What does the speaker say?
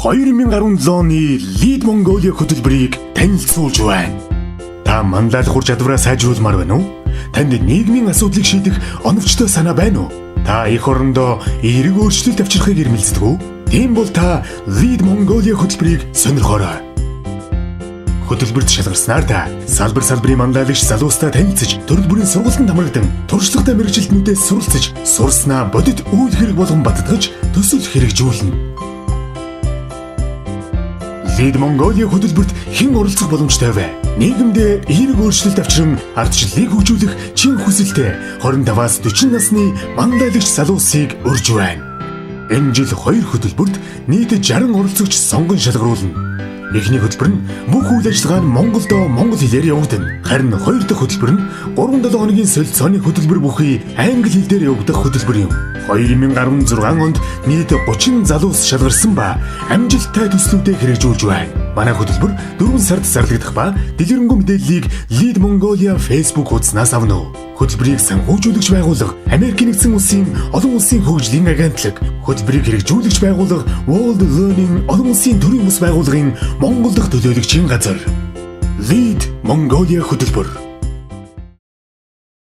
2017 оны Lead Mongolia хөтөлбөрийг танилцуулж байна. Та манлайлах ур чадвараа сайжруулмаар байна уу? Танд нийгмийн асуудлыг шийдэх оновчтой санаа байна уу? Та эх орондоо эерэг өөрчлөлт авчрахыг эрмэлздэг үү? Тийм бол та Lead Mongolia хөтөлбөрийг сонирхоорой. Хөтөлбөрт шалгарснаар та салбарын манлайлагч залуустай танилцж, төрөл бүрийн сургалтанд хамрагдан туршлагатай мэргэжилтнүүдээс суралцж, сурснаа бодит үйл хэрэг болгон баттгаж, төсөл хэрэгжүүлнэ. Lead Mongolia хөтөлбөрт хэн оролцох боломжтой вэ? Нийгэмдээ эерэг өөрчлөлт авчран ардчлалыг хөгжүүлэх чин хүсэлтэй 25-аас 40 насны манлайлагч залуусыг урьж байна. Энэ жил 2 хөтөлбөрт нийт 60 оролцогч сонгон шалгаруулна. Эхний хөтөлбөр нь бүх үйл ажиллагаа нь Монголдо монгол хэлээр явагдана. Харин 2 дахь хөтөлбөр нь 3-7 хоногийн солилцооны хөтөлбөр бүхий англи хэл дээр явагдах хөтөлбөр юм. 2016 онд нийт 30 залуус шалгарсан ба амжилттай төслүүдэд хэрэгжүүлж байна. Манай хөтөлбөр 4 сард зарлагдах ба дэлгэрэнгүй мэдээллийг Lead Mongolia Facebook хуудаснаас авна уу. Хөтөлбөрийг санхүүжүүлэгч байгууллага Америк нэгдсэн улсын олон улсын хөгжлийн агентлаг, хөтөлбөрийг хэрэгжүүлэгч байгууллага World Learning олон улсын төрийн бас байгууллагын Монгол дахь төлөөлөгчийн газар. Lead Mongolia хөтөлбөр